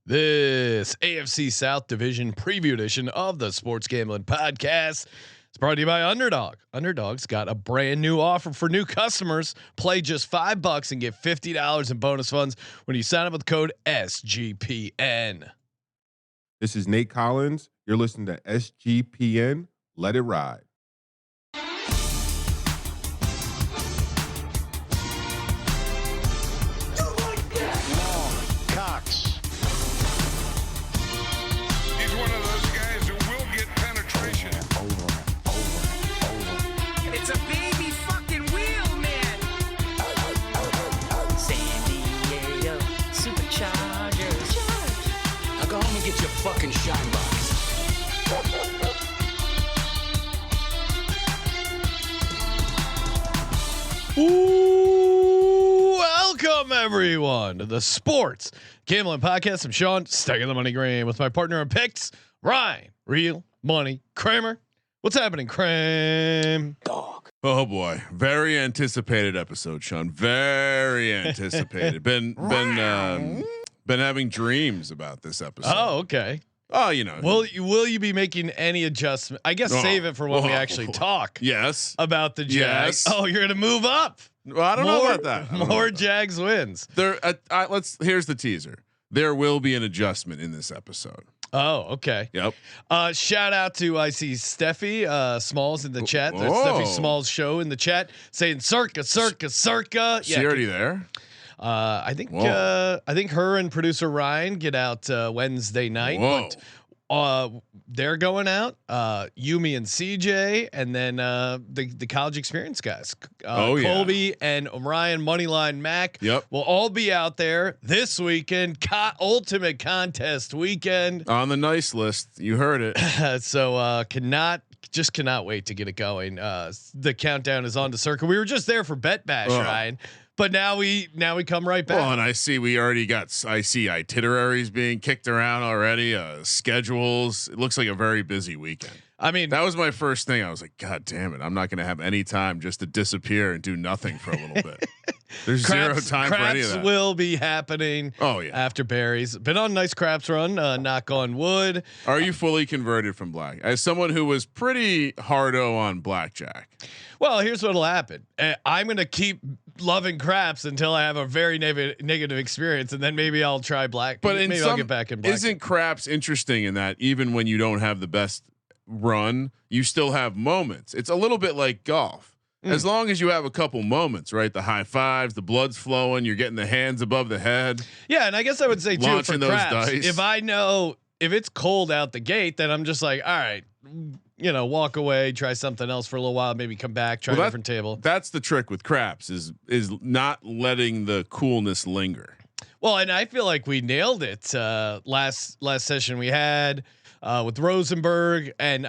This AFC South Division preview edition of the Sports Gambling Podcast is brought to you by Underdog. Underdog's got a brand new offer for new customers. Play just $5 and get $50 in bonus funds when you sign up with code SGPN. This is Nate Collins. You're listening to SGPN. Let it ride. Fucking shine box. Welcome everyone to the Sports Gambling Podcast. I'm Sean, stacking the money green with my partner in picks, Ryan, Real Money Kramer. What's happening, Kramer? Dog. Oh boy, very anticipated episode, Sean. Very anticipated. Been having dreams about this episode. Oh, okay. Oh, you know. Will you be making any adjustment? I guess save it for when we actually talk. Yes. About the Jags. Yes. Oh, you're gonna move up. Well, I don't know about that. More Jags wins. Here's the teaser. There will be an adjustment in this episode. Oh, okay. Yep. Shout out to I see Steffi Smalls in the chat. There's Whoa. Steffi Smalls show in the chat saying circa. She already there? I think her and producer Ryan get out Wednesday night. Whoa. But they're going out. Yumi and CJ, and then the college experience guys. Colby and Ryan Moneyline Mac. Yep. Will all be out there this weekend. Ultimate contest weekend On the nice list. You heard it. So cannot wait to get it going. The countdown is on to circa. We were just there for Bet Bash, Ryan. But now we come right back. Well, and I see itineraries being kicked around already. Schedules. It looks like a very busy weekend. I mean, that was my first thing. I was like, God damn it! I'm not going to have any time just to disappear and do nothing for a little bit. There's zero time for any of that. Craps will be happening. Oh yeah. After Barry's been on a nice craps run. Knock on wood. Are you fully converted from black? As someone who was pretty hardo on blackjack. Well, here's what'll happen. I'm going to keep loving craps until I have a very negative experience, and then maybe I'll try black. But maybe I'll get back in black. Isn't craps interesting in that even when you don't have the best run, you still have moments? It's a little bit like golf. As long as you have a couple moments, right? The high fives, the blood's flowing, you're getting the hands above the head. Yeah, and I guess I would say too for those craps, dice. if I know if it's cold out the gate, then I'm just like, all right, walk away, try something else for a little while, maybe come back, try a different table. That's the trick with craps is not letting the coolness linger. Well, and I feel like we nailed it last session we had with Rosenberg, and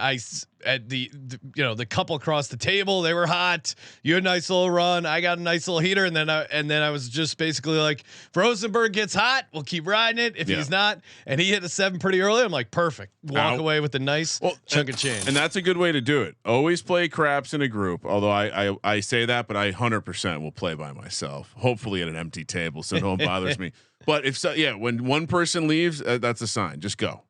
at the couple across the table, they were hot. You had a nice little run. I got a nice little heater, and then I was just basically like, if Rosenberg gets hot, we'll keep riding it. If he's not, and he hit a 7 pretty early, I'm like, perfect. Walk away with a nice chunk of change. And that's a good way to do it. Always play craps in a group. Although I say that, but I 100% will play by myself. Hopefully at an empty table, so no one bothers me. But when one person leaves, that's a sign. Just go.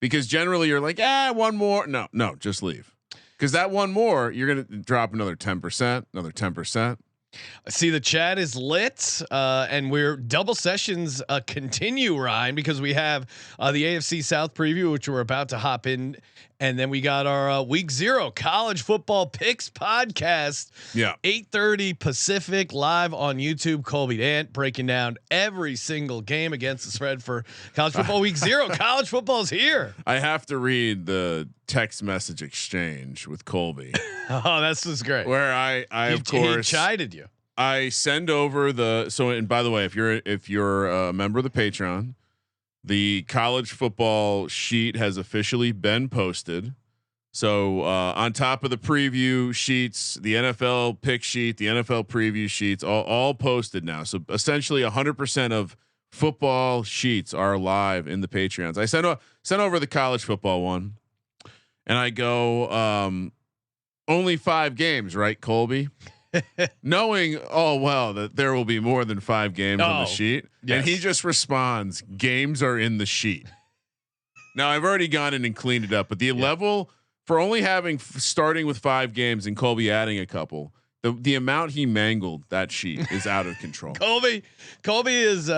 Because generally you're like, one more. No, just leave. Because that one more, you're going to drop another 10%, another 10%. See, the chat is lit, and we're double sessions continue, Ryan, because we have the AFC South preview, which we're about to hop in, and then we got our week 0 college football picks podcast. Yeah, 8:30 Pacific live on YouTube. Colby Dant breaking down every single game against the spread for college football week 0. College football's here. I have to read the text message exchange with Colby. Oh, that's just great. Where I of course he chided you. I send over and by the way, if you're a member of the Patreon, the college football sheet has officially been posted. So on top of the preview sheets, the NFL pick sheet, the NFL preview sheets, all posted now. So essentially 100% of football sheets are live in the Patreons. I sent over the college football one, and I go, only 5 games, right, Colby? knowing that there will be more than 5 games on the sheet, and he just responds, "Games are in the sheet." Now I've already gone in and cleaned it up, but the level for only starting with 5 games and Colby adding a couple, the amount he mangled that sheet is out of control. Colby is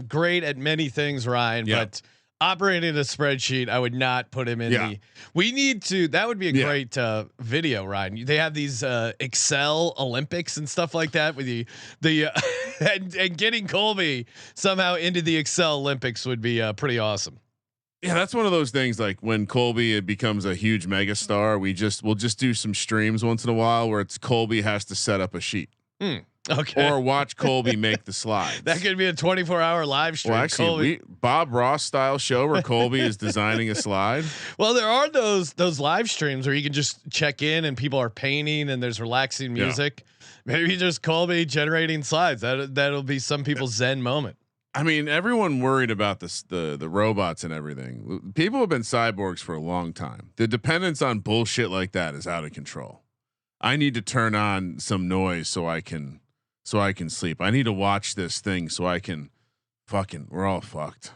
great at many things, Ryan, but operating a spreadsheet, I would not put him in that would be a great video, Ryan. They have these Excel Olympics and stuff like that with the and getting Colby somehow into the Excel Olympics would be pretty awesome. Yeah, that's one of those things. Like when Colby becomes a huge mega star, we'll just do some streams once in a while where it's Colby has to set up a sheet. Okay. Or watch Colby make the slides. That could be a 24-hour live stream. Well, actually, Bob Ross style show where Colby is designing a slide. Well, there are those live streams where you can just check in and people are painting and there's relaxing music. Yeah. Maybe just Colby generating slides. That'll be some people's Zen moment. I mean, everyone worried about the robots and everything. People have been cyborgs for a long time. The dependence on bullshit like that is out of control. I need to turn on some noise so I can sleep. I need to watch this thing so I can we're all fucked.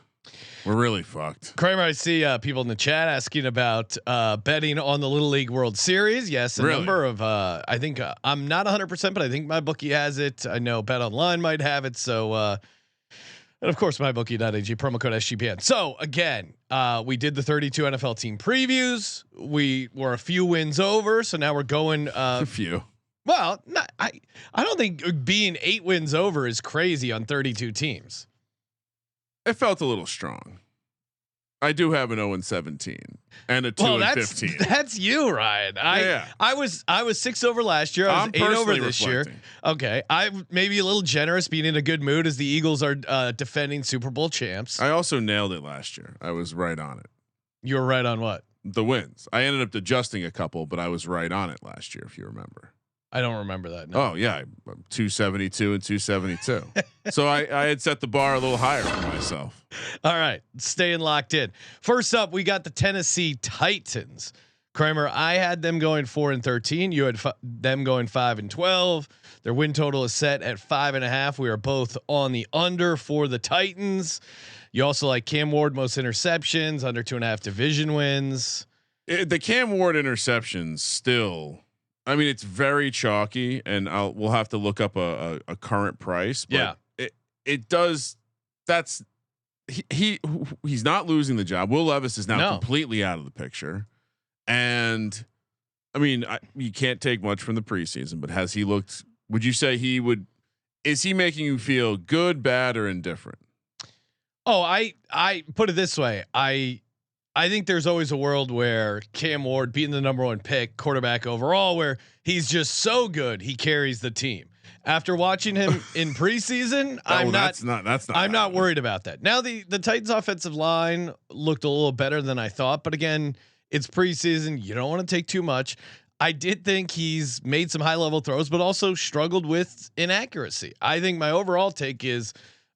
We're really fucked. Kramer, I see people in the chat asking about betting on the Little League World Series. Yes, a number of I think I'm not 100%, but I think my bookie has it. I know Bet Online might have it. So and of course, mybookie.ag, promo code SGPN. So again, we did the 32 NFL team previews. We were a few wins over, so now we're going a few. Well, I don't think being 8 wins over is crazy on 32 teams. It felt a little strong. I do have an 0-17 and a 2-15. That's you, Ryan. I was 6 over last year. I was 8 over this year. Okay, I'm maybe a little generous, being in a good mood as the Eagles are defending Super Bowl champs. I also nailed it last year. I was right on it. You were right on what? The wins. I ended up adjusting a couple, but I was right on it last year, if you remember. I don't remember that. No. Oh yeah, 272 and 272. So I had set the bar a little higher for myself. All right, staying locked in. First up, we got the Tennessee Titans. Kramer, I had them going 4-13. You had them going 5-12. Their win total is set at 5.5. We are both on the under for the Titans. You also like Cam Ward, most interceptions, under 2.5 division wins. The Cam Ward interceptions still. I mean, it's very chalky, and we'll have to look up a current price. But it does. That's he's not losing the job. Will Levis is now completely out of the picture, and I mean, you can't take much from the preseason. But has he looked? Would you say he would? Is he making you feel good, bad, or indifferent? Oh, I put it this way. I think there's always a world where Cam Ward, being the number 1 pick quarterback overall, where he's just so good he carries the team. After watching him in preseason, I'm not worried about that. Now the Titans offensive line looked a little better than I thought, but again, it's preseason. You don't want to take too much. I did think he's made some high level throws, but also struggled with inaccuracy. I think my overall take is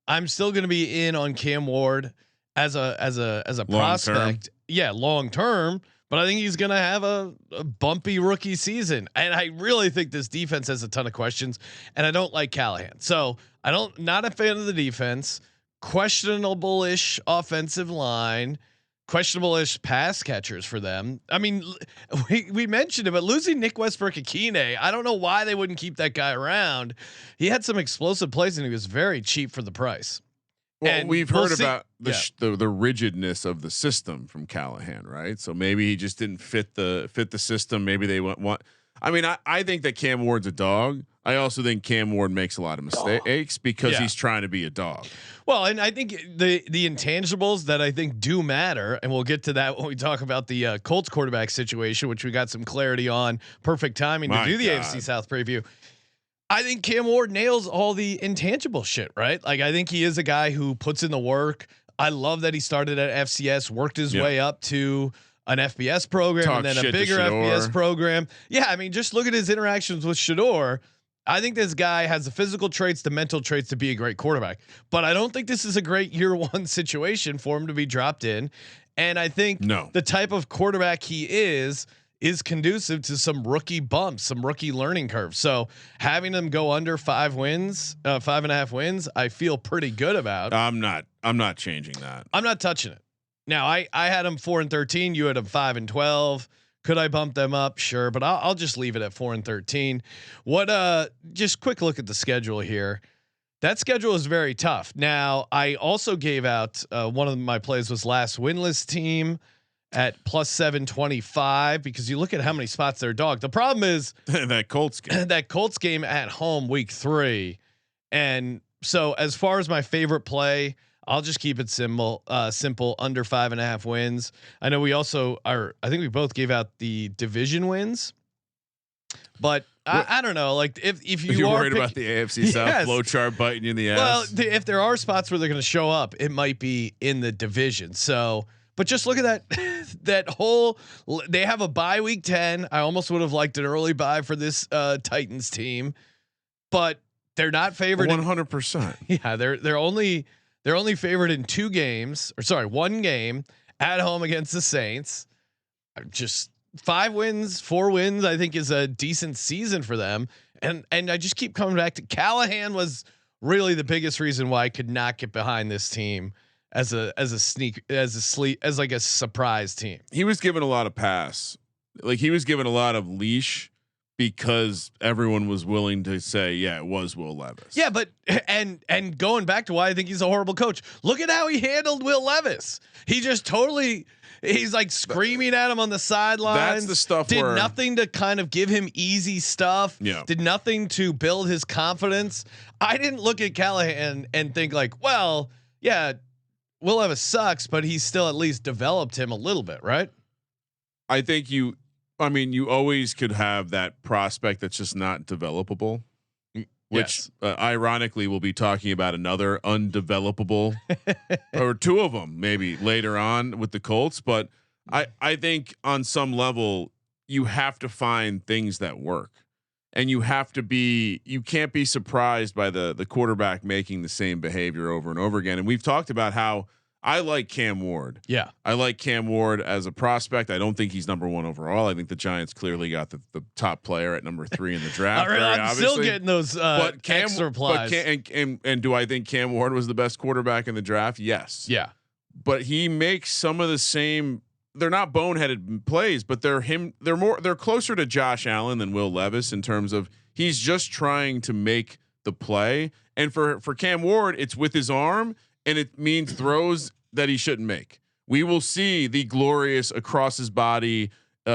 I'm still going to be in on Cam Ward as a prospect. Yeah, long term, but I think he's going to have a bumpy rookie season. And I really think this defense has a ton of questions, and I don't like Callahan. So not a fan of the defense, questionable-ish offensive line, questionable-ish pass catchers for them. I mean, we mentioned it, but losing Nick Westbrook-Akine, I don't know why they wouldn't keep that guy around. He had some explosive plays and he was very cheap for the price. Well, and we've heard about the rigidness of the system from Callahan, right? So maybe he just didn't fit the system. Maybe they want. I mean, I think that Cam Ward's a dog. I also think Cam Ward makes a lot of mistakes because he's trying to be a dog. Well, and I think the intangibles that I think do matter, and we'll get to that when we talk about the Colts quarterback situation, which we got some clarity on. Perfect timing to do the AFC South preview. I think Cam Ward nails all the intangible shit, right? Like, I think he is a guy who puts in the work. I love that he started at FCS, worked his way up to an FBS program, and then a bigger FBS program. Yeah, I mean, just look at his interactions with Shador. I think this guy has the physical traits, the mental traits to be a great quarterback, but I don't think this is a great year 1 situation for him to be dropped in. And I think the type of quarterback he is is conducive to some rookie bumps, some rookie learning curves. So having them go under 5 wins, 5.5 wins, I feel pretty good about. I'm not changing that. I'm not touching it. Now I had them 4-13. You had them 5-12. Could I bump them up? Sure, but I'll just leave it at 4-13. What? Just quick look at the schedule here. That schedule is very tough. Now I also gave out one of my plays was last winless team at plus 725 because you look at how many spots they're dog. The problem is that Colts game at home week 3. And so as far as my favorite play, I'll just keep it simple under 5.5 wins. I know we also are, I think we both gave out the division wins, but I don't know. Like if you are worried about the AFC South flow chart biting you in the ass. Well, if there are spots where they're going to show up, it might be in the division. So, but just look at that, that whole, they have a bye week 10. I almost would have liked an early bye for this Titans team, but they're not favored 100%. Yeah. They're only favored in 2 games, or sorry, 1 game at home against the Saints. Just 5 wins, 4 wins, I think is a decent season for them. And I just keep coming back to Callahan was really the biggest reason why I could not get behind this team as a surprise team. He was given a lot of pass. Like he was given a lot of leash because everyone was willing to say, yeah, it was Will Levis. Yeah, but and going back to why I think he's a horrible coach. Look at how he handled Will Levis. He just he's like screaming at him on the sidelines. That's the stuff. Did nothing to kind of give him easy stuff. Yeah. Did nothing to build his confidence. I didn't look at Callahan and think like, well, yeah, Will Levis sucks, but he's still at least developed him a little bit, right? I think you always could have that prospect that's just not developable, which ironically we'll be talking about another undevelopable or 2 of them maybe later on with the Colts. But I think on some level you have to find things that work, and you can't be surprised by the quarterback making the same behavior over and over again. And we've talked about how I like Cam Ward. Yeah. I like Cam Ward as a prospect. I don't think he's number 1 overall. I think the Giants clearly got the top player at number 3 in the draft. I'm still getting those extra replies. And do I think Cam Ward was the best quarterback in the draft? Yes. Yeah. But he makes some of the same, they're not boneheaded plays, but they're closer to Josh Allen than Will Levis in terms of he's just trying to make the play. And for Cam Ward, it's with his arm, and it means throws that he shouldn't make. We will see the glorious across his body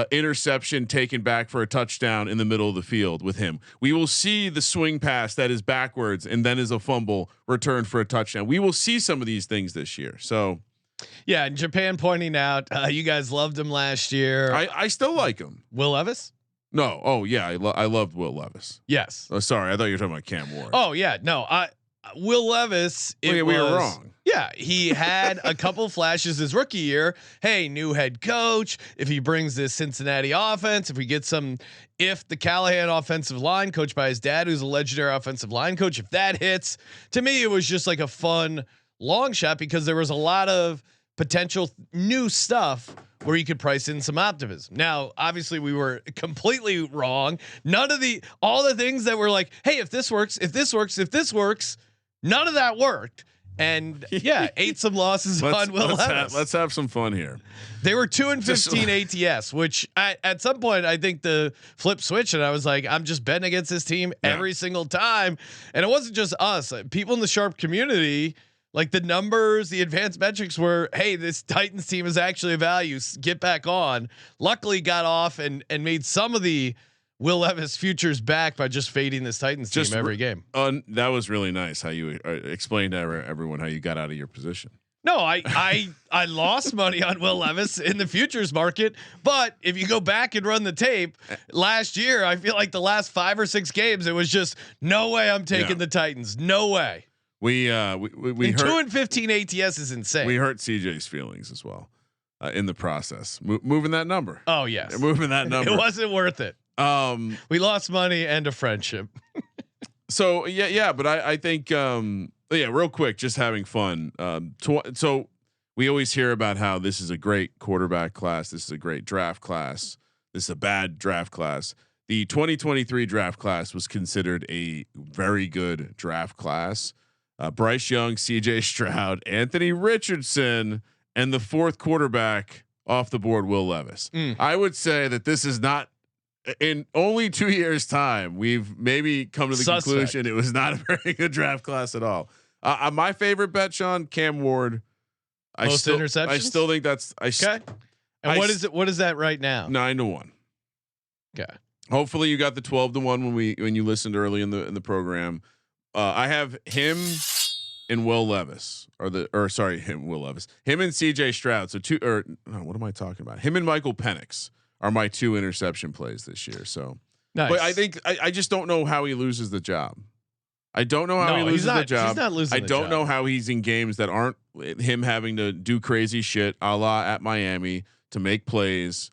interception taken back for a touchdown in the middle of the field with him. We will see the swing pass that is backwards and then is a fumble returned for a touchdown. We will see some of these things this year. So yeah, and Japan pointing out you guys loved him last year. I still like him. Will Levis? No. Oh yeah. I loved Will Levis. Yes. Oh, sorry. I thought you were talking about Cam Ward. Oh yeah. No, Will Levis. We were wrong. Yeah, he had a couple flashes his rookie year. Hey, new head coach. If he brings this Cincinnati offense, if the Callahan offensive line coached by his dad, who's a legendary offensive line coach, if that hits, to me, it was just like a fun long shot because there was a lot of potential new stuff where you could price in some optimism. Now, obviously we were completely wrong. All the things that were like, hey, if this works, none of that worked. And yeah, ate some losses on Will Levis. Let's have some fun here. They were 2-15 ATS, which at some point I think the flip switch, and I was like, I'm just betting against this team every single time. And it wasn't just us; people in the sharp community, like the numbers, the advanced metrics were, hey, this Titans team is actually a value. Get back on. Luckily, got off and made some of the Will Levis futures back by just fading this Titans team every game. That was really nice how you explained to everyone how you got out of your position. No, I lost money on Will Levis in the futures market, but if you go back and run the tape last year, I feel like the last 5 or 6 games, it was just no way I'm taking the Titans. No way. We hurt, 2-15 ATS is insane. We hurt CJ's feelings as well in the process. Moving that number. Oh yes, moving that number. It wasn't worth it. We lost money and a friendship. So but I think real quick, just having fun. So we always hear about how this is a great quarterback class. This is a great draft class. this is a bad draft class. The 2023 draft class was considered a very good draft class. Bryce Young, CJ Stroud, Anthony Richardson, and the fourth quarterback off the board, Will Levis. I would say that this is not, in only 2 years time, we've maybe come to the conclusion it was not a very good draft class at all. My favorite bet, Sean, Cam Ward. Interceptions. I still think that's okay. And what is it? What is that right now? 9-1. Okay. Hopefully you got the 12-1 when you listened early in the program. I have him and Will Levis, him and CJ Stroud. So what am I talking about? Him and Michael Penix are my 2 interception plays this year. So, nice. But I think I just don't know how he loses the job. I don't know how he loses the job. He's not losing. I don't know how he's in games that aren't him having to do crazy shit, a la at Miami, to make plays.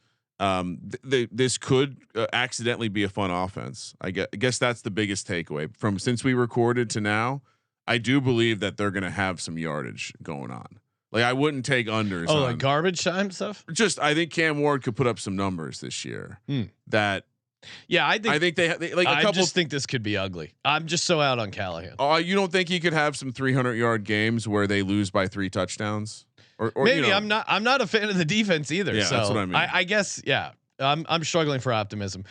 This could accidentally be a fun offense. I guess that's the biggest takeaway from since we recorded to now. I do believe that they're going to have some yardage going on. Like I wouldn't take unders. Oh, like garbage time stuff. I think Cam Ward could put up some numbers this year. That. Yeah, I think they like a couple. I just think this could be ugly. I'm just so out on Callahan. You don't think he could have some 300-yard games where they lose by 3 touchdowns? Or maybe I'm not a fan of the defense either. Yeah, so that's what I mean. I guess I'm struggling for optimism.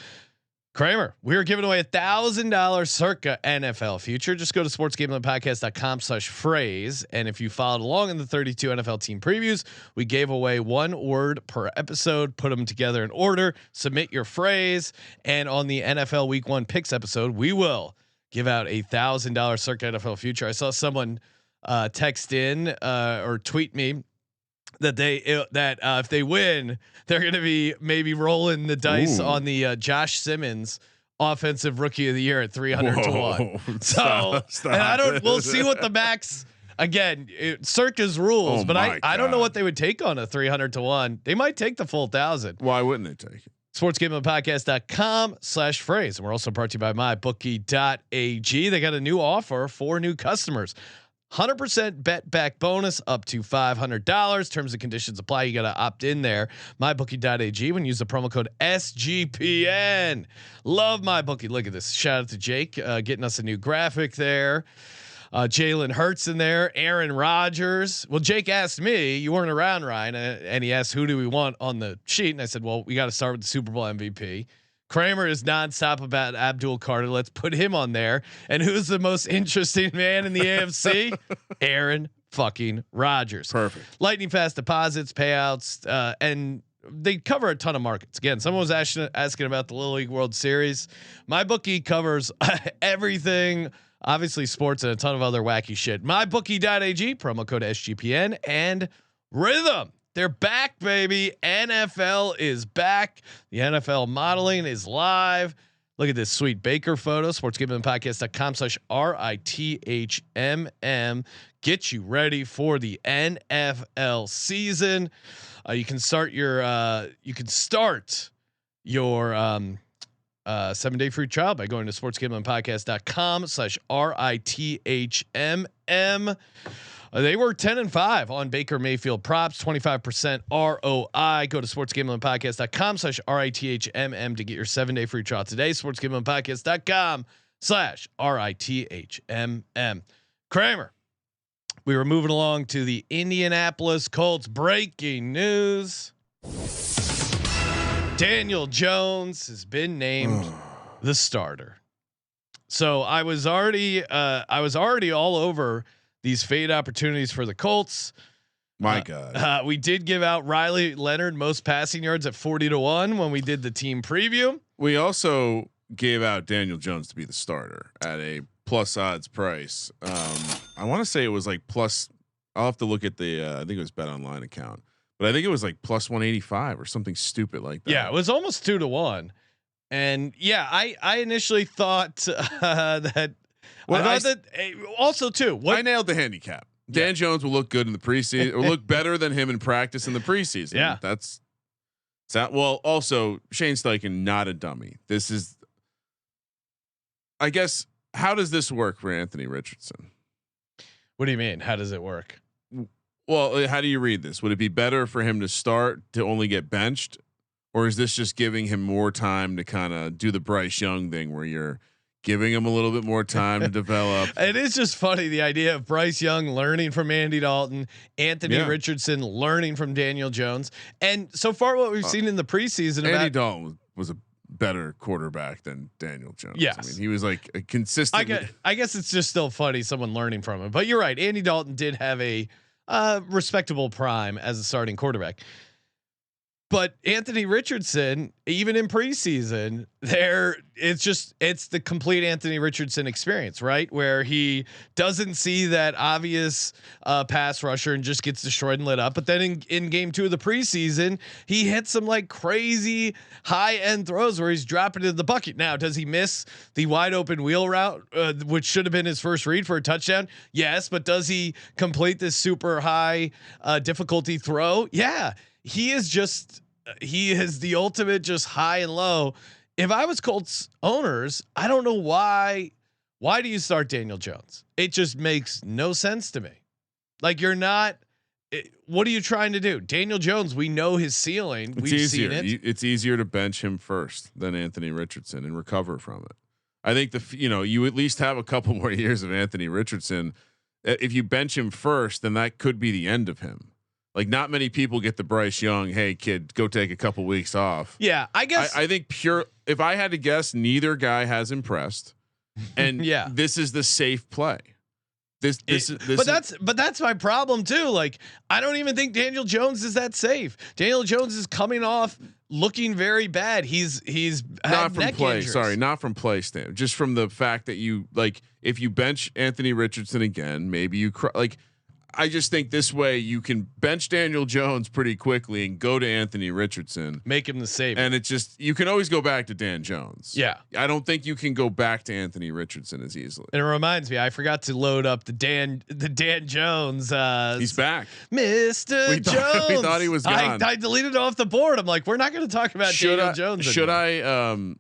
Kramer, we are giving away $1,000 circa NFL future. Just go to sportsgamblingpodcast.com/phrase. And if you followed along in the 32 NFL team previews, we gave away 1 word per episode, put them together in order, submit your phrase. And on the NFL week 1 picks episode, we will give out $1,000 circa NFL future. I saw someone text in or tweet me that if they win, they're going to be maybe rolling the dice on the Josh Simmons offensive rookie of the year at 300 to 1. So, and we'll see what the max again, circus rules, but I don't know what they would take on a 300 to 1. They might take the full 1,000. Why wouldn't they take it? sportsgamblingpodcast.com/phrase. And we're also brought to you by mybookie.ag. They got a new offer for new customers. 100% bet back bonus up to $500. Terms and conditions apply. You got to opt in there. MyBookie.ag when you use the promo code SGPN. Love MyBookie. Look at this. Shout out to Jake getting us a new graphic there. Jalen Hurts in there. Aaron Rodgers. Well, Jake asked me, you weren't around, Ryan, and he asked who do we want on the sheet, and I said, well, we got to start with the Super Bowl MVP. Kramer is nonstop about Abdul Carter. Let's put him on there. And who's the most interesting man in the AFC? Aaron fucking Rodgers. Perfect. Lightning fast deposits, payouts, and they cover a ton of markets. Again, someone was asking about the Little League World Series. MyBookie covers everything, obviously sports and a ton of other wacky shit. MyBookie.ag, promo code SGPN, and Rhythm. They're back, baby. NFL is back. The NFL modeling is live. Look at this sweet Baker photo. sportsgamblingpodcast.com/RITHMM. Get you ready for the NFL season. You can start your 7-day free trial by going to sportsgamblingpodcast.com/RITHMM. They were 10-5 on Baker Mayfield props, 25% ROI. Go to sportsgamblingpodcast.com/RITHMM to get your 7-day free trial today. sportsgamblingpodcast.com/RITHMM. Kramer, we were moving along to the Indianapolis Colts. Breaking news: Daniel Jones has been named the starter. So I was already all over these fade opportunities for the Colts. My God. We did give out Riley Leonard most passing yards at 40 to 1 when we did the team preview. We also gave out Daniel Jones to be the starter at a plus odds price. I want to say it was like plus. I'll have to look at the. I think it was Bet Online account, but I think it was like plus 185 or something stupid like that. Yeah, it was almost 2 to 1. And yeah, I initially thought that. Well, I thought that also too. I nailed the handicap. Dan Jones will look good in the preseason, or look better than him in practice in the preseason. Yeah, that's that. Well, also Shane Steichen, not a dummy. This is, I guess. How does this work for Anthony Richardson? What do you mean? How does it work? Well, how do you read this? Would it be better for him to start to only get benched, or is this just giving him more time to kind of do the Bryce Young thing where you're giving him a little bit more time to develop? It is just funny, the idea of Bryce Young learning from Andy Dalton, Anthony Richardson learning from Daniel Jones, and so far what we've seen in the preseason, Andy Dalton was a better quarterback than Daniel Jones. Yes. I mean, he was like a consistent. I guess it's just still funny someone learning from him, but you're right. Andy Dalton did have a respectable prime as a starting quarterback. But Anthony Richardson, even in preseason, it's the complete Anthony Richardson experience, right? Where he doesn't see that obvious pass rusher and just gets destroyed and lit up. But then in game 2 of the preseason, he hits some like crazy high end throws where he's dropping into the bucket. Now, does he miss the wide open wheel route, which should have been his first read for a touchdown? Yes, but does he complete this super high difficulty throw? Yeah. He is the ultimate just high and low. If I was Colts owners, I don't know why do you start Daniel Jones? It just makes no sense to me. Like what are you trying to do? Daniel Jones, we know his ceiling. We've seen it. It's easier to bench him first than Anthony Richardson and recover from it. I think you at least have a couple more years of Anthony Richardson. If you bench him first, then that could be the end of him. Like not many people get the Bryce Young, hey kid, go take a couple weeks off. Yeah, I guess I think if I had to guess, neither guy has impressed. And this is the safe play. But that's my problem too. Like I don't even think Daniel Jones is that safe. Daniel Jones is coming off looking very bad. He's not from play. Injuries. Sorry, not from play stand. Just from the fact that you like if you bench Anthony Richardson again, maybe you I just think this way you can bench Daniel Jones pretty quickly and go to Anthony Richardson, make him the savior. And you can always go back to Dan Jones. Yeah. I don't think you can go back to Anthony Richardson as easily. And it reminds me, I forgot to load up the Dan Jones. He's back. Mr. Jones. We thought he was gone. I deleted it off the board. I'm like, we're not going to talk about Daniel Jones. Should I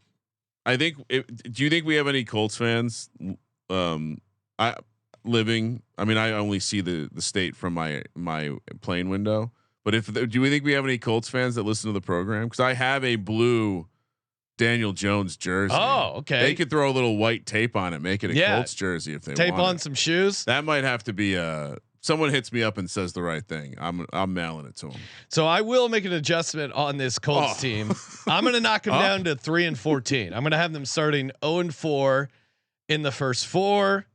think, do you think we have any Colts fans? I mean, I only see the state from my plane window. But do we think we have any Colts fans that listen to the program? Because I have a blue Daniel Jones jersey. Oh, okay. They could throw a little white tape on it, make it a Colts jersey if they tape want. On some shoes. That might have to be someone hits me up and says the right thing. I'm mailing it to them. So I will make an adjustment on this Colts team. I'm going to knock them down to 3-14. I'm going to have them starting 0-4 in the first 4.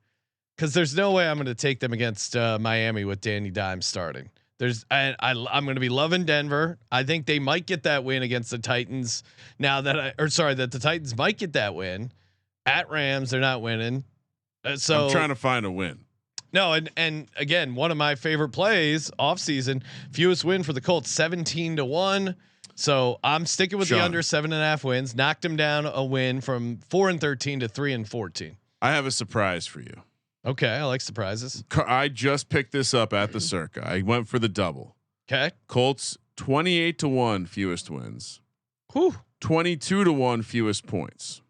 Because there's no way I'm going to take them against Miami with Danny Dimes starting. I'm going to be loving Denver. I think they might get that win against the Titans. That the Titans might get that win at Rams. They're not winning. So I'm trying to find a win. No, and again, one of my favorite plays off season, fewest win for the Colts, 17-1. So I'm sticking with the under 7.5 wins. Knocked them down a win from 4-13 to 3-14. I have a surprise for you. Okay, I like surprises. I just picked this up at the Circa. I went for the double. Okay. Colts 28-1 fewest wins. Whew. 22-1 fewest points.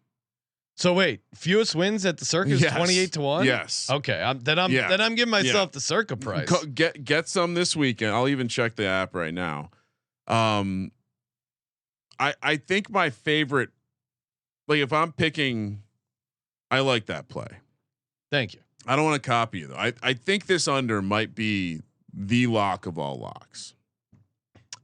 So wait, fewest wins at the Circa is 28-1. Yes. Okay. Then I'm giving myself the Circa price. Get some this weekend. I'll even check the app right now. I think my favorite, like if I'm picking, I like that play. Thank you. I don't want to copy you though. I think this under might be the lock of all locks.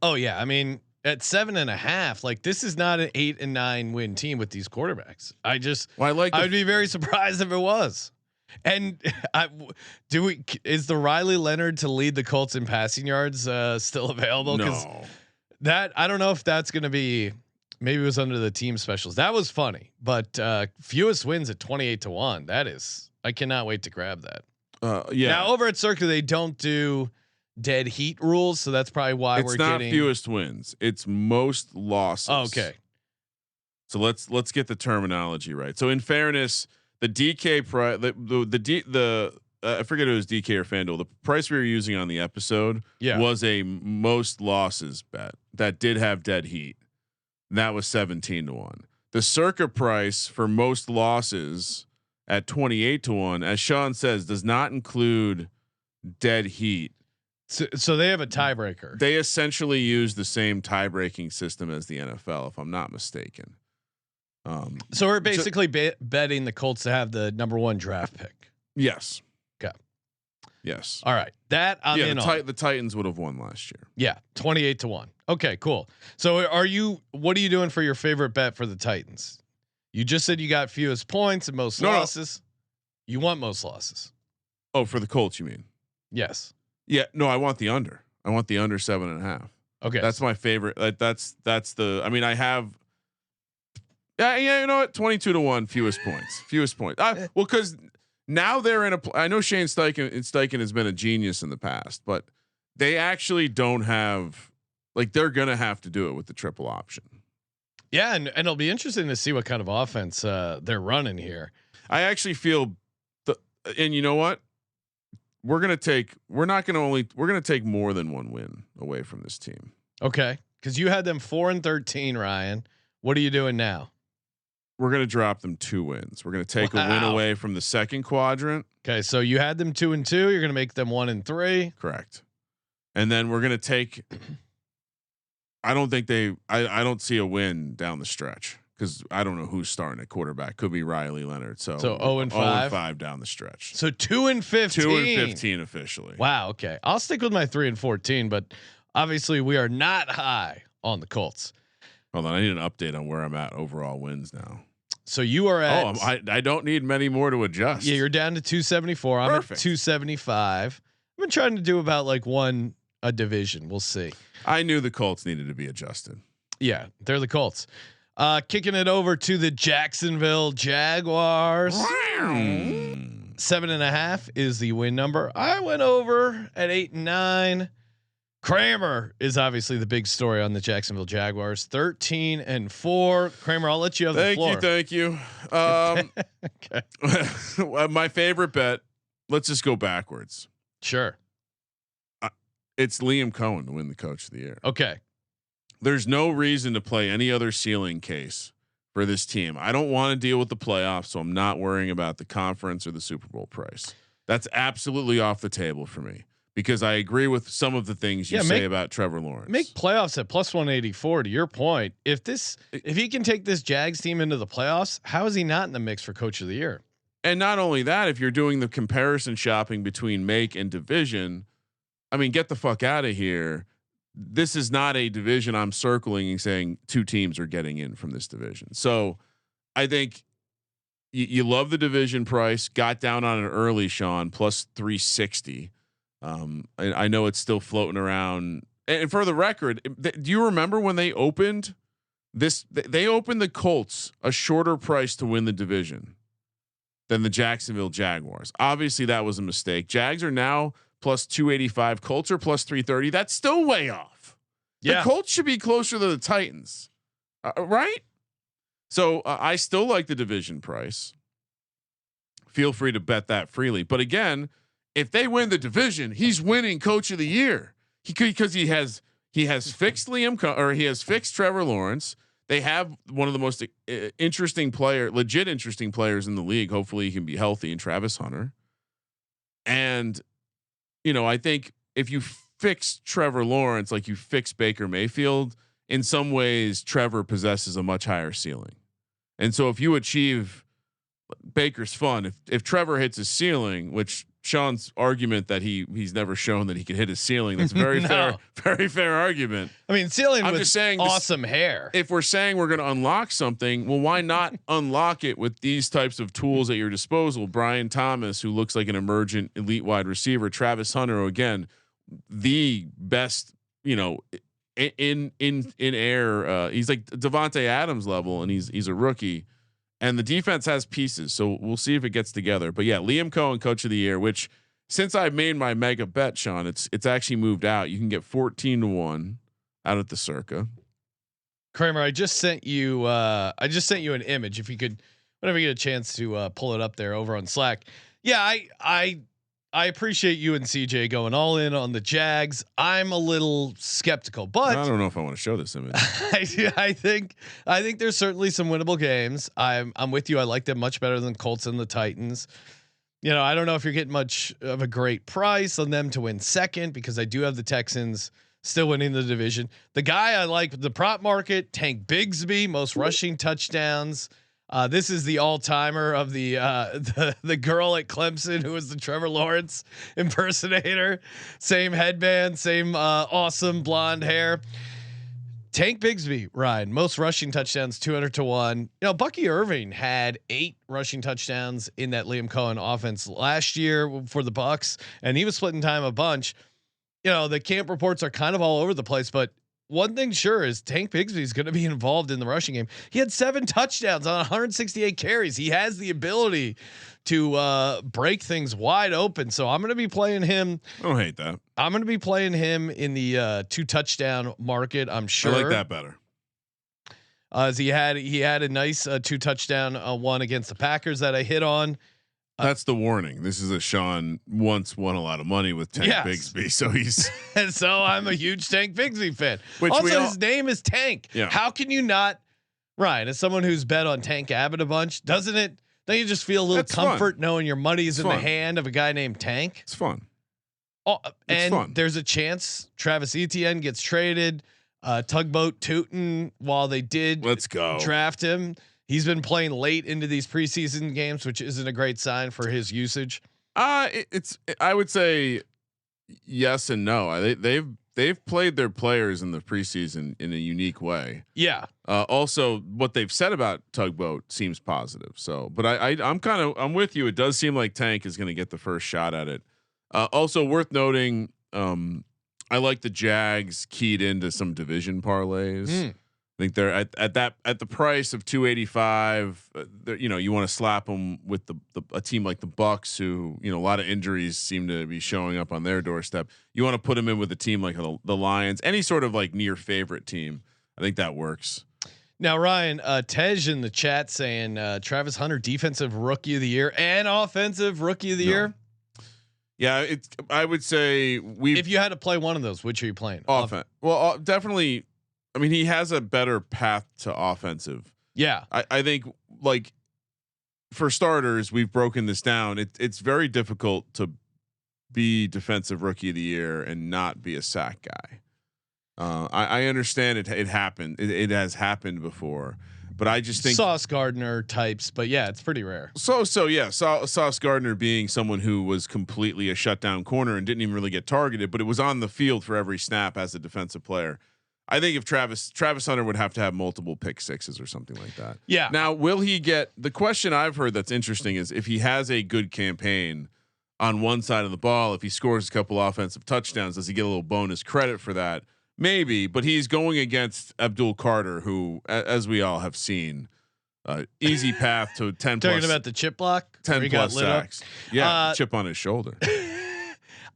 Oh yeah. I mean, at 7.5, like this is not an 8 and 9 win team with these quarterbacks. I would be very surprised if it was. And is the Riley Leonard to lead the Colts in passing yards still available? No. That I don't know if that's going to be. Maybe it was under the team specials. That was funny, but fewest wins at 28-1. That is. I cannot wait to grab that. Yeah. Now over at Circa, they don't do dead heat rules, so that's probably why it's not fewest wins. It's most losses. Oh, okay. So let's get the terminology right. So in fairness, the DK price, I forget if it was DK or FanDuel. The price we were using on the episode was a most losses bet that did have dead heat. And that was 17-1. The Circa price for most losses at 28-1, as Sean says, does not include dead heat. So they have a tiebreaker. They essentially use the same tie-breaking system as the NFL, if I'm not mistaken. So we're basically betting the Colts to have the number 1 draft pick. Yes. Okay. Yes. All right. That I'm in on. The Titans would have won last year. Yeah, 28-1. Okay, cool. So what are you doing for your favorite bet for the Titans? You just said you got fewest points and most losses. You want most losses. Oh, for the Colts, you mean? Yes. Yeah. No, I want the under. I want the under 7.5. Okay. That's my favorite. That's the. I mean, I have. Yeah. You know what? 22-1. Fewest points. Well, because now they're in a. I know Shane Steichen has been a genius in the past, but they actually don't have. Like, they're gonna have to do it with the triple option. Yeah, and it'll be interesting to see what kind of offense they're running here. I actually feel, and you know what? We're gonna take more than 1 win away from this team. Okay, because you had them 4-13, Ryan. What are you doing now? We're gonna drop them 2 wins. We're gonna take a win away from the second quadrant. Okay, so you had them 2-2. You're gonna make them 1-3. Correct. And then we're gonna take. I don't think I don't see a win down the stretch because I don't know who's starting at quarterback. Could be Riley Leonard. So 0-5. 0-5 down the stretch. So 2-15. 2-15 officially. Wow. Okay, I'll stick with my 3-14, but obviously we are not high on the Colts. Hold on, I need an update on where I'm at overall wins now. So you are at. I don't need many more to adjust. Yeah, you're down to 274. I'm Perfect. at 275. I've been trying to do about like a division. We'll see. I knew the Colts needed to be adjusted. Yeah, they're the Colts. Kicking it over to the Jacksonville Jaguars. 7.5 is the win number. I went over at 8 and 9. Kramer is obviously the big story on the Jacksonville Jaguars. 13-4. Kramer, I'll let you have the floor. Thank you. Okay. My favorite bet. Let's just go backwards. Sure. It's Liam Cohen to win the Coach of the Year. Okay. There's no reason to play any other ceiling case for this team. I don't want to deal with the playoffs, so I'm not worrying about the conference or the Super Bowl price. That's absolutely off the table for me because I agree with some of the things you say about Trevor Lawrence. Make playoffs at plus 184. To your point, if he can take this Jags team into the playoffs, how is he not in the mix for Coach of the Year? And not only that, if you're doing the comparison shopping between make and division, I mean, get the fuck out of here. This is not a division I'm circling and saying 2 teams are getting in from this division. So I think you love the division price, got down on it early, Sean, plus 360. I know it's still floating around. And for the record, do you remember when they opened this? They opened the Colts a shorter price to win the division than the Jacksonville Jaguars. Obviously that was a mistake. Jags are now plus 285. Colts are plus 330. That's still way off. Yeah. The Colts should be closer to the Titans, right? So I still like the division price. Feel free to bet that freely. But again, if they win the division, he's winning Coach of the Year. Because he has fixed he has fixed Trevor Lawrence. They have one of the most legit interesting players in the league. Hopefully he can be healthy, and Travis Hunter. And I think if you fix Trevor Lawrence like you fix Baker Mayfield, in some ways Trevor possesses a much higher ceiling. And so if you achieve Baker's fun, if Trevor hits his ceiling, which Sean's argument that he's never shown that he can hit his ceiling, that's very very fair argument. I mean, ceiling. I'm just saying, awesome hair. If we're saying we're going to unlock something, well, why not unlock it with these types of tools at your disposal? Brian Thomas, who looks like an emergent elite wide receiver, Travis Hunter, again, the best, in air. He's like Devontae Adams level, and he's a rookie. And the defense has pieces, so we'll see if it gets together. But yeah, Liam Cohen, Coach of the Year, which since I've made my mega bet, Sean, it's actually moved out. You can get 14-1 out at the Circa. Kramer, I just sent you an image. If you could, whenever you get a chance to pull it up there over on Slack. Yeah, I appreciate you and CJ going all in on the Jags. I'm a little skeptical, but I don't know if I want to show this image. I think there's certainly some winnable games. I'm with you. I like them much better than Colts and the Titans. I don't know if you're getting much of a great price on them to win second, because I do have the Texans still winning the division. The guy I like the prop market, Tank Bigsby, most rushing touchdowns. This is the all-timer of the girl at Clemson who was the Trevor Lawrence impersonator. Same headband, same awesome blonde hair. Tank Bigsby, Ryan, most rushing touchdowns, 200-1. Bucky Irving had 8 rushing touchdowns in that Liam Cohen offense last year for the Bucks, and he was splitting time a bunch. The camp reports are kind of all over the place, but one thing sure is Tank Bigsby is going to be involved in the rushing game. He had 7 touchdowns on 168 carries. He has the ability to break things wide open. So I'm going to be playing him. I don't hate that. I'm going to be playing him in the 2 touchdown market. I'm sure. I like that better. As he had a nice 2 touchdown one against the Packers that I hit on. That's the warning. This is a Sean once won a lot of money with Tank Bigsby, so he's and so I'm a huge Tank Bigsby fan. Which also, his name is Tank. Yeah. How can you not, Ryan? As someone who's bet on Tank Abbott a bunch, don't you just feel a little comfort knowing your money's in the hand of a guy named Tank? It's fun. And fun. There's a chance Travis Etienne gets traded. Tugboat Tootin, while they did draft him. He's been playing late into these preseason games, which isn't a great sign for his usage. I would say yes and no. They've played their players in the preseason in a unique way. Yeah. Also, what they've said about Tugboat seems positive. So, but I'm with you. It does seem like Tank is going to get the first shot at it. Also worth noting, I like the Jags keyed into some division parlays. I think they're at the price of 285. You want to slap them with a team like the Bucks, who a lot of injuries seem to be showing up on their doorstep. You want to put them in with a team like the Lions, any sort of like near favorite team. I think that works. Now, Ryan, Tej in the chat saying Travis Hunter defensive rookie of the year and offensive rookie of the year. Yeah, I would say if you had to play one of those, which are you playing? Offense. Well, definitely. I mean, he has a better path to offensive. Yeah. I think, like, for starters, we've broken this down. It's very difficult to be defensive rookie of the year and not be a sack guy. I understand it happened. It has happened before, but I just think Sauce Gardner types, but yeah, it's pretty rare. Sauce Gardner being someone who was completely a shutdown corner and didn't even really get targeted, but it was on the field for every snap as a defensive player. I think if Travis Hunter would have to have multiple pick sixes or something like that. Yeah. Now, will he get the question I've heard that's interesting is if he has a good campaign on one side of the ball, if he scores a couple offensive touchdowns, does he get a little bonus credit for that? Maybe, but he's going against Abdul Carter, who, as we all have seen, easy path to 10 plus. Talking about the chip block, 10 plus sacks. Yeah, chip on his shoulder.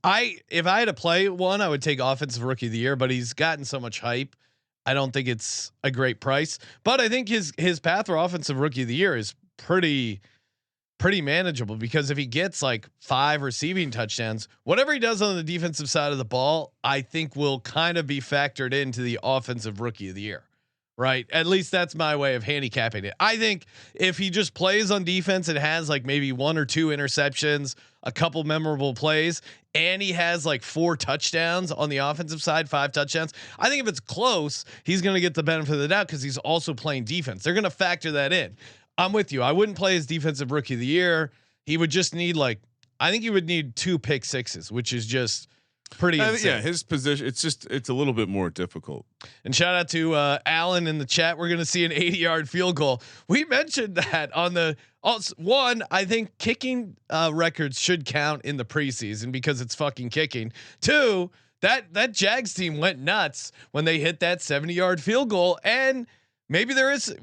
If I had to play one, I would take offensive rookie of the year, but he's gotten so much hype. I don't think it's a great price, but I think his path for offensive rookie of the year is pretty manageable, because if he gets like 5 receiving touchdowns, whatever he does on the defensive side of the ball, I think will kind of be factored into the offensive rookie of the year. Right. At least that's my way of handicapping it. I think if he just plays on defense and has like maybe 1 or 2 interceptions, a couple memorable plays, and he has like 4 touchdowns on the offensive side, 5 touchdowns, I think if it's close, he's going to get the benefit of the doubt because he's also playing defense. They're going to factor that in. I'm with you. I wouldn't play his defensive rookie of the year. He would just need I think he would need 2 pick sixes, which is just pretty insane. Yeah, his position, it's a little bit more difficult. And shout out to Alan in the chat. We're going to see an 80-yard field goal. We mentioned that on the one. I think kicking records should count in the preseason because it's fucking kicking. 2, that Jags team went nuts when they hit that 70-yard field goal. And maybe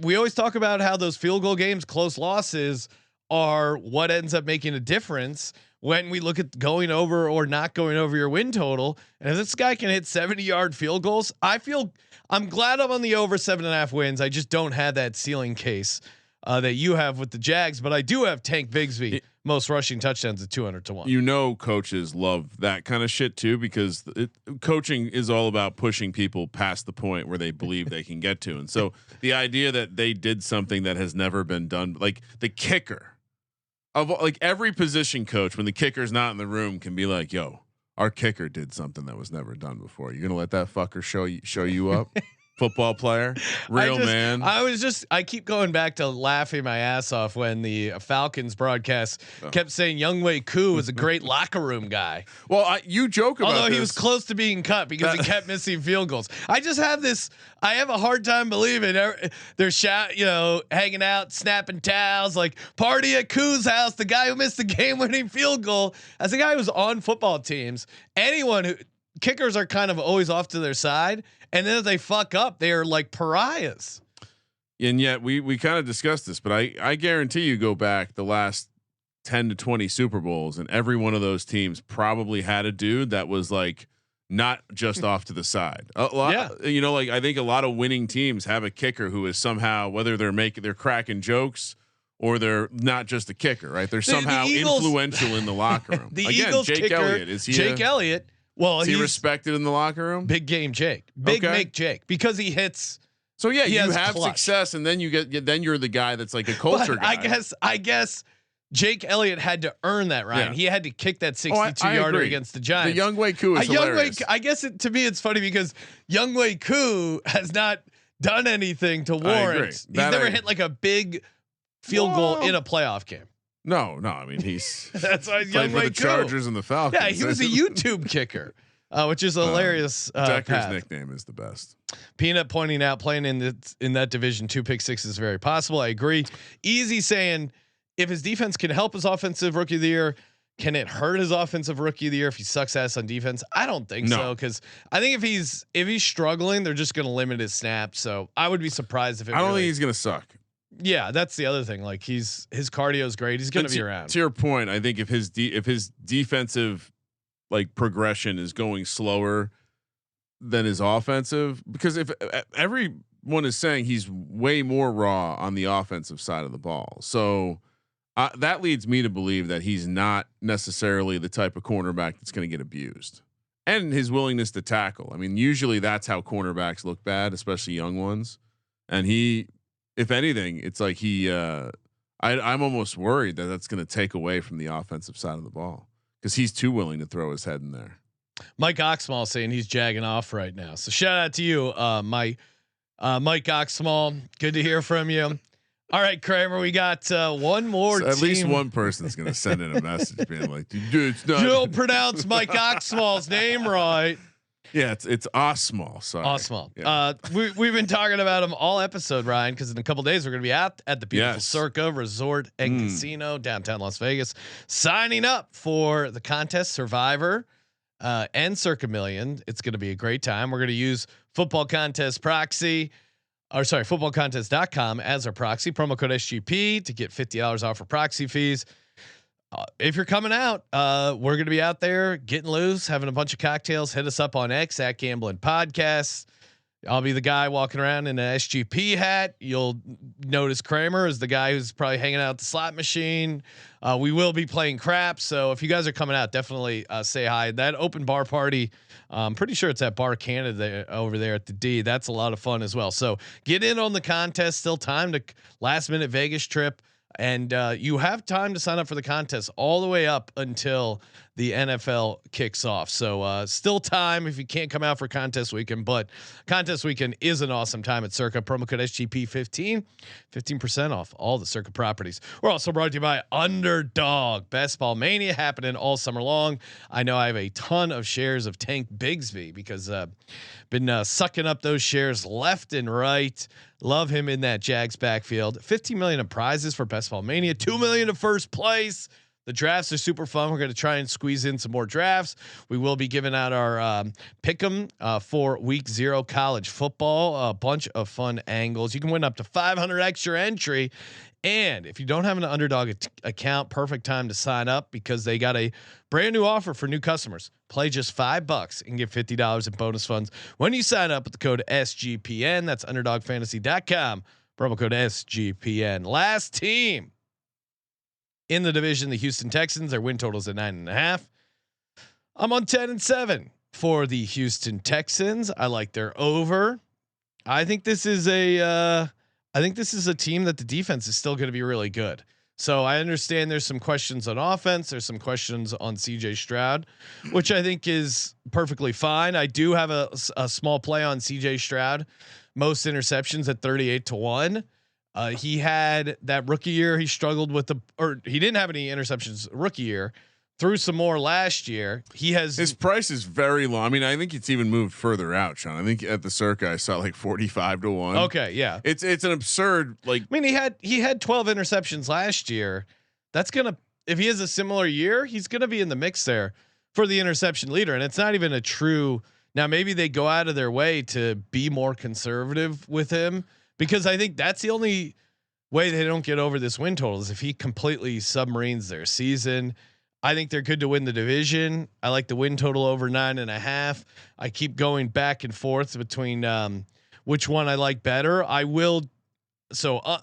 we always talk about how those field goal games, close losses, are what ends up making a difference when we look at going over or not going over your win total. And if this guy can hit 70-yard field goals, I'm glad I'm on the over 7.5 wins. I just don't have that ceiling case that you have with the Jags, but I do have Tank Bigsby, most rushing touchdowns at 200-1. Coaches love that kind of shit too, because coaching is all about pushing people past the point where they believe they can get to. And so the idea that they did something that has never been done, like the kicker, of like every position coach, when the kicker's not in the room, can be like, "Yo, our kicker did something that was never done before. You're gonna let that fucker show you up." Football player, real man. I keep going back to laughing my ass off when the Falcons broadcast kept saying Younghoe Koo was a great locker room guy. Well, you joke about although this. He was close to being cut because he kept missing field goals. I have a hard time believing they're hanging out, snapping towels, like party at Koo's house. The guy who missed the game-winning field goal, as a guy who's on football teams, kickers are kind of always off to their side. And then if they fuck up, they are like pariahs. And yet we kind of discussed this, but I guarantee you go back the last 10 to 20 Super Bowls, and every one of those teams probably had a dude that was like not just off to the side. A lot, like I think a lot of winning teams have a kicker who is somehow, whether they're cracking jokes or they're not just a kicker, right? They're somehow influential in the locker room. Eagles Jake kicker, Elliott, is he Jake Elliott? Well, is he respected in the locker room? Big game Jake. Make Jake, because he hits. So yeah, you have clutch. success, and then you're the guy that's like a culture guy. I guess Jake Elliott had to earn that, Ryan. Yeah. He had to kick that 62-yarder against the Giants. The Younghoe Koo is hilarious. I guess to me it's funny because Younghoe Koo has not done anything to warrant. He's never hit like a big field goal in a playoff game. No. I mean, he's that's why played for the Chargers and the Falcons. Yeah, he was a YouTube kicker, which is hilarious. Decker's nickname is the best. Peanut pointing out playing in that division 2 pick 6 is very possible. I agree. Easy saying if his defense can help his offensive rookie of the year, can it hurt his offensive rookie of the year if he sucks ass on defense? I don't think so, because I think if he's struggling, they're just going to limit his snaps. So I would be surprised if I don't think he's going to suck. Yeah, that's the other thing. Like his cardio is great. He's going to be around. To your point, I think if his defensive like progression is going slower than his offensive, because if everyone is saying he's way more raw on the offensive side of the ball, so that leads me to believe that he's not necessarily the type of cornerback that's going to get abused, and his willingness to tackle. I mean, usually that's how cornerbacks look bad, especially young ones, and he. If anything, it's like I'm almost worried that that's going to take away from the offensive side of the ball because he's too willing to throw his head in there. Mike Oxmall saying he's jagging off right now. So shout out to you, Mike Oxmall. Good to hear from you. All right, Kramer, we got one more. So at least one person's going to send in a message being like, "Dude, it's not." You don't pronounce Mike Oxmall's name right. Yeah, it's Osmall. Sorry, Osmall. Yeah. We've been talking about him all episode, Ryan, because in a couple days we're going to be out at the beautiful Circa Resort and Casino downtown Las Vegas, signing up for the contest Survivor and Circa Million. It's going to be a great time. We're going to use Football Contest Proxy, footballcontest.com as our proxy. Promo code SGP to get $50 off for proxy fees. If you're coming out, we're going to be out there getting loose, having a bunch of cocktails. Hit us up on X at Gambling Podcasts. I'll be the guy walking around in an SGP hat. You'll notice Kramer is the guy who's probably hanging out at the slot machine. We will be playing craps. So if you guys are coming out, definitely say hi. That open bar party, I'm pretty sure it's at Bar Canada over there at the D. That's a lot of fun as well. So get in on the contest. Still time to last minute Vegas trip. And you have time to sign up for the contest all the way up until the NFL kicks off. So still time if you can't come out for contest weekend, but contest weekend is an awesome time at Circa. Promo code SGP 15% off all the Circa properties. We're also brought to you by Underdog. Best Ball Mania happening all summer long. I know I have a ton of shares of Tank Bigsby because been sucking up those shares left and right. Love him in that Jags backfield. 15 million of prizes for Best Ball Mania. 2 million to first place. The drafts are super fun. We're going to try and squeeze in some more drafts. We will be giving out our pick'em for week 0 college football. A bunch of fun angles. You can win up to 500 extra entry. And if you don't have an Underdog account, perfect time to sign up because they got a brand new offer for new customers. Play just $5 and get $50 in bonus funds when you sign up with the code SGPN. That's underdogfantasy.com. Promo code SGPN. Last team in the division, the Houston Texans. Their win totals at 9.5. I'm on 10-7 for the Houston Texans. I like their over. I think this is a team that the defense is still going to be really good. So I understand there's some questions on offense. There's some questions on CJ Stroud, which I think is perfectly fine. I do have a small play on CJ Stroud, most interceptions at 38-1. He had that rookie year. He struggled with he didn't have any interceptions rookie year. Threw some more last year. His price is very low. I mean, I think it's even moved further out, Sean. I think at the Circa I saw like 45-1. Okay, yeah. It's an absurd like. I mean, he had 12 interceptions last year. That's gonna, if he has a similar year, he's gonna be in the mix there for the interception leader. And it's not even a true. Now maybe they go out of their way to be more conservative with him, because I think that's the only way they don't get over this win total is if he completely submarines their season. I think they're good to win the division. I like the win total over 9.5. I keep going back and forth between which one I like better. I will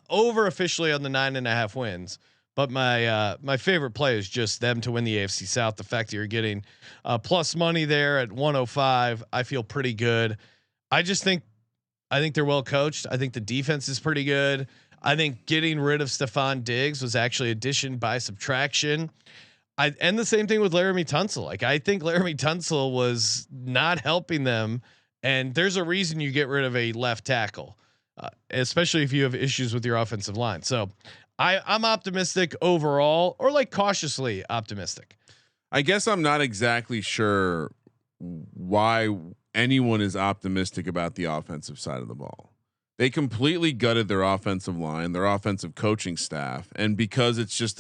over officially on the 9.5 wins, but my favorite play is just them to win the AFC South. The fact that you're getting plus money there at 105, I feel pretty good. I think they're well coached. I think the defense is pretty good. I think getting rid of Stephon Diggs was actually addition by subtraction. And the same thing with Laramie Tunsil. Like, I think Laramie Tunsil was not helping them, and there's a reason you get rid of a left tackle, especially if you have issues with your offensive line. So I'm optimistic overall, or like cautiously optimistic. I guess I'm not exactly sure why anyone is optimistic about the offensive side of the ball. They completely gutted their offensive line, their offensive coaching staff, and because it's just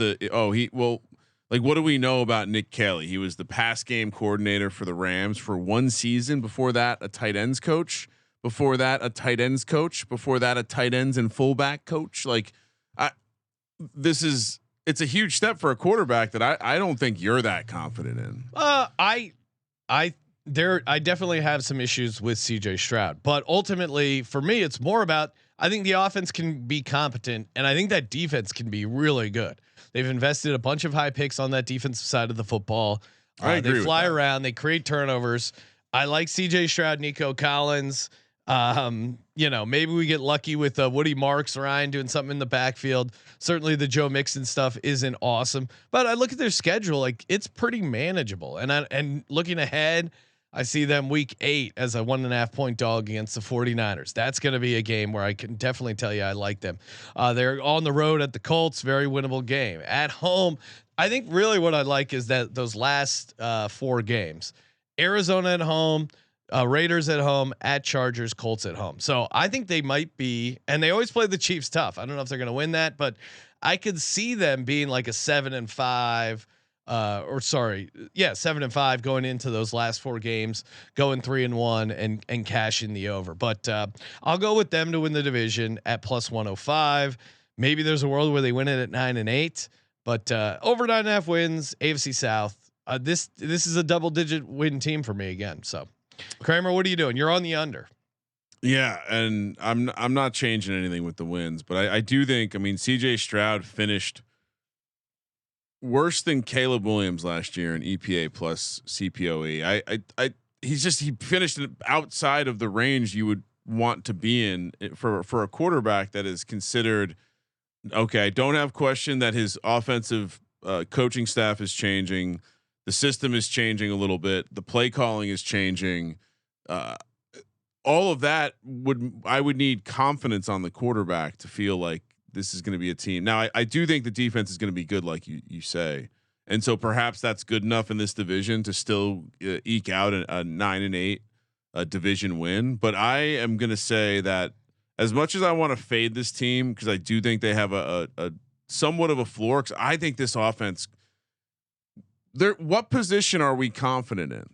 like, what do we know about Nick Kelly? He was the pass game coordinator for the Rams for one season. Before that, a tight ends coach. Before that, a tight ends coach. Before that, a tight ends and fullback coach. Like, it's a huge step for a quarterback that I don't think you're that confident in. I definitely have some issues with CJ Stroud, but ultimately for me, it's more about, I think the offense can be competent, and I think that defense can be really good. They've invested a bunch of high picks on that defensive side of the football. They fly around, they create turnovers. I like CJ Stroud, Nico Collins. Maybe we get lucky with Woody Marks, Ryan doing something in the backfield. Certainly the Joe Mixon stuff isn't awesome, but I look at their schedule, like it's pretty manageable. And looking ahead, I see them week 8 as a 1.5 point dog against the 49ers. That's going to be a game where I can definitely tell you I like them. They're on the road at the Colts, very winnable game. At home, I think really what I like is that those last 4 games: Arizona at home, Raiders at home, at Chargers, Colts at home. So I think they might be, and they always play the Chiefs tough. I don't know if they're going to win that, but I could see them being like a 7-5. 7-5 going into those last 4 games, going 3-1 and cashing the over. But I'll go with them to win the division at plus 105. Maybe there's a world where they win it at 9-8, but over 9.5 wins, AFC South. This is a double-digit win team for me again. So, Kramer, what are you doing? You're on the under. Yeah, and I'm not changing anything with the wins, but I do think, I mean, CJ Stroud finished worse than Caleb Williams last year in EPA plus CPOE. He finished outside of the range you would want to be in for a quarterback that is considered okay. I don't have question that his offensive coaching staff is changing. The system is changing a little bit. The play calling is changing. All of that I would need confidence on the quarterback to feel like this is going to be a team. Now, I do think the defense is going to be good, like you say, and so perhaps that's good enough in this division to still eke out a 9-8 division win. But I am going to say that as much as I want to fade this team, because I do think they have a somewhat of a floor, because I think this offense. What position are we confident in?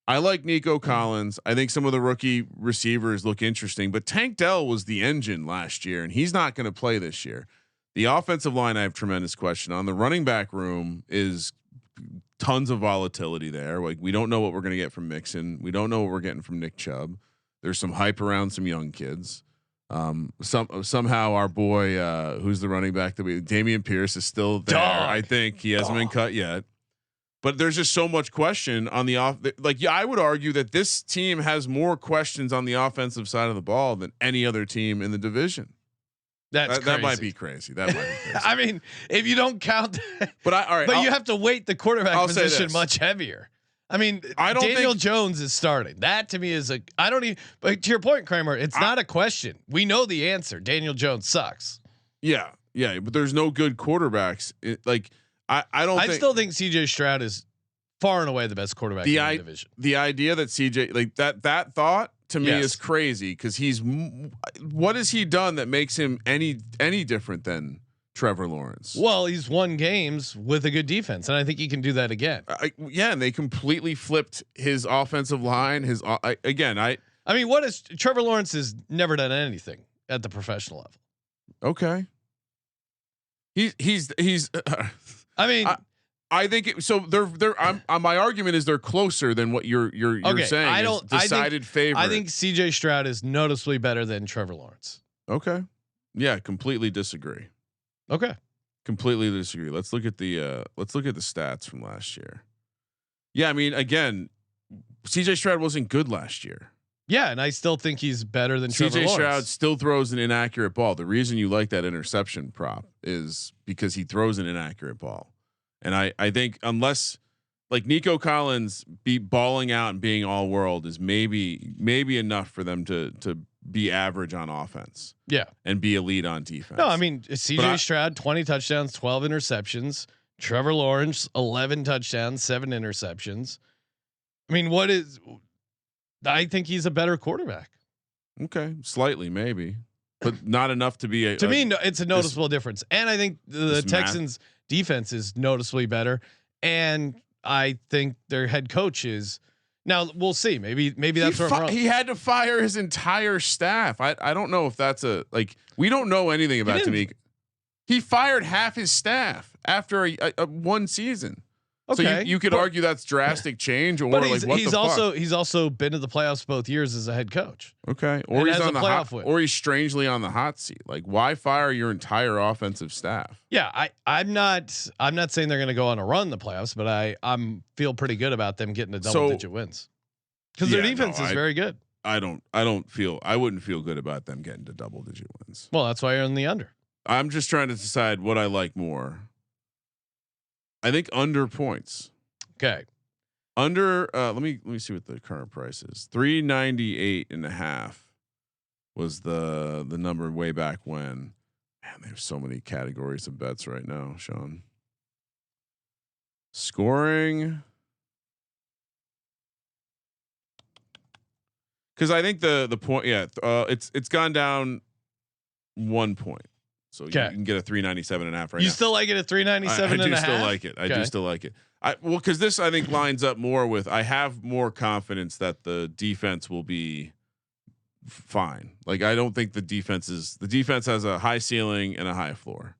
I like Nico Collins. I think some of the rookie receivers look interesting, but Tank Dell was the engine last year, and he's not going to play this year. The offensive line, I have tremendous question on. The running back room is tons of volatility there. Like, we don't know what we're going to get from Mixon. We don't know what we're getting from Nick Chubb. There's some hype around some young kids. Somehow our boy, who's the running back Damian Pierce is still there. I think he hasn't been cut yet. But there's just so much question on the off. Like, I would argue that this team has more questions on the offensive side of the ball than any other team in the division. That might be crazy. That might be crazy. I mean, if you don't count, but all right, you have to weight the quarterback I'll position much heavier. I mean, Daniel Jones is starting. That to me is I don't even. But to your point, Kramer, it's not a question. We know the answer. Daniel Jones sucks. Yeah, but there's no good quarterbacks. I still think CJ Stroud is far and away the best quarterback in the division. The idea that CJ that thought to me is crazy because what has he done that makes him any different than Trevor Lawrence? Well, he's won games with a good defense, and I think he can do that again. And they completely flipped his offensive line. I mean, what is Trevor Lawrence has never done anything at the professional level. Okay. He's. I mean, I think my argument is they're closer than what you're saying. I don't decided favorite. I think CJ Stroud is noticeably better than Trevor Lawrence. Okay. Yeah, completely disagree. Okay. Completely disagree. Let's look at the stats from last year. Yeah, I mean, again, CJ Stroud wasn't good last year. Yeah, and I still think he's better than Trevor Lawrence. CJ Stroud still throws an inaccurate ball. The reason you like that interception prop is because he throws an inaccurate ball. And I think unless like Nico Collins balling out and being all world is maybe enough for them to be average on offense. Yeah. And be elite on defense. No, I mean, CJ Stroud, 20 touchdowns, 12 interceptions. Trevor Lawrence, 11 touchdowns, 7 interceptions. I mean, I think he's a better quarterback. Okay. Slightly, maybe, but not enough to be to me, it's a noticeable difference. And I think the Texans defense is noticeably better. And I think their head coach is now we'll see. Maybe that's where I'm wrong. He had to fire his entire staff. I don't know if that's we don't know anything about Tamika. He fired half his staff after a one season. Okay, so you could argue that's drastic change, or he's also been to the playoffs both years as a head coach. Okay, or he's on the hot, or he's strangely on the hot seat. Like, why fire your entire offensive staff? Yeah, I'm not saying they're going to go on a run in the playoffs, but I'm feel pretty good about them getting to double-digit wins because their defense is very good. I wouldn't feel good about them getting to double-digit wins. Well, that's why you're in the under. I'm just trying to decide what I like more. I think under points. Okay. Under let me see what the current price is. 398.5 was the number way back when. Man, there's so many categories of bets right now, Sean. Scoring. Cuz I think the point it's gone down 1 point. So you can get a 397.5 right now. You still like it at 397 and a half? I do still like it. I do still like it. Because this I think lines up more with I have more confidence that the defense will be fine. Like I don't think the defense has a high ceiling and a high floor,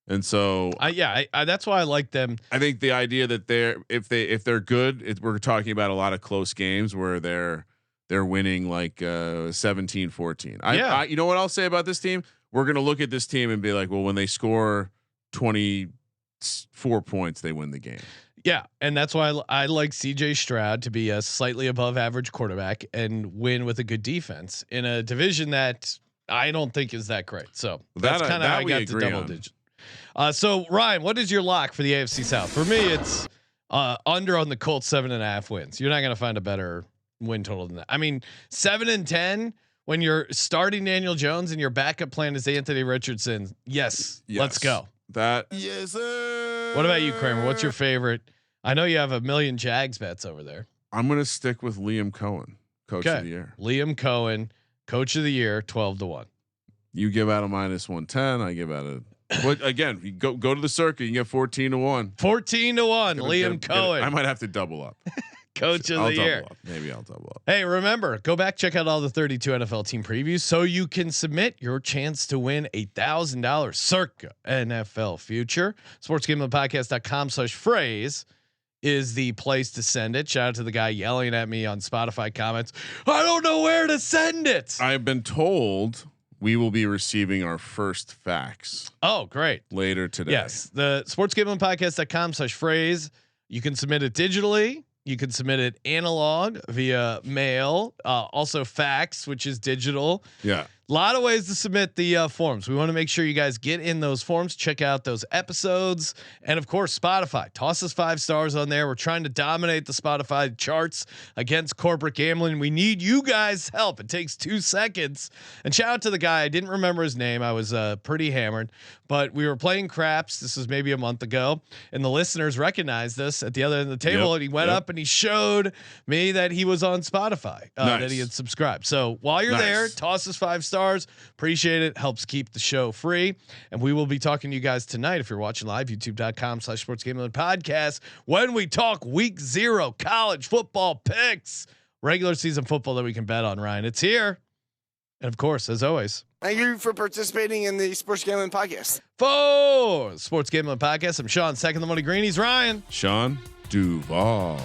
and so that's why I like them. I think the idea that if they're good, we're talking about a lot of close games where they're winning like 17-14. You know what I'll say about this team? We're going to look at this team and be like, well, when they score 24 points, they win the game. Yeah. And that's why I like CJ Stroud to be a slightly above average quarterback and win with a good defense in a division that I don't think is that great. So that's kind of how I got to double digit. So Ryan, what is your lock for the AFC South? For me, it's under on the Colts 7.5 wins. You're not going to find a better win total than that. I mean, 7-10. When you're starting Daniel Jones and your backup plan is Anthony Richardson, yes. Let's go. Yes, sir. What about you, Kramer? What's your favorite? I know you have a million Jags bets over there. I'm going to stick with Liam Cohen, coach of the year. Liam Cohen, coach of the year, 12-1. You give out a -110. I give out a. What again? You go to the circuit. You get 14-1. 14-1. Liam Cohen. I might have to double up. Coach of the year. Maybe I'll double up. Hey, remember, go back, check out all the 32 NFL team previews so you can submit your chance to win $1,000 circa NFL future. sportsgamblingpodcast.com/phrase is the place to send it. Shout out to the guy yelling at me on Spotify comments. I don't know where to send it. I've been told we will be receiving our first fax. Oh, great. Later today. Yes. The sportsgamblingpodcast.com/phrase. You can submit it digitally. You can submit it analog via mail, also fax, which is digital. Yeah. A lot of ways to submit the forms. We want to make sure you guys get in those forms, check out those episodes, and of course, Spotify. Toss us 5 stars on there. We're trying to dominate the Spotify charts against corporate gambling. We need you guys' help. It takes 2 seconds. And shout out to the guy. I didn't remember his name. I was pretty hammered, but we were playing craps. This was maybe a month ago, and the listeners recognized us at the other end of the table. And he went up and he showed me that he was on Spotify, that he had subscribed. So while you're there, toss us 5 stars. Appreciate it. Helps keep the show free. And we will be talking to you guys tonight. If you're watching live, youtube.com/sportsgambling podcast, when we talk week 0 college football picks, regular season football that we can bet on, Ryan. It's here. And of course, as always, thank you for participating in the Sports Gambling Podcast. For Sports Gambling Podcast, I'm Sean, second the money green. He's Ryan. Sean Duval.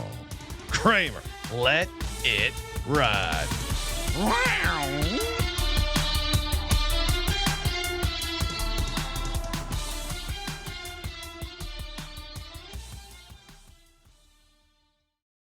Kramer. Let it ride. Wow.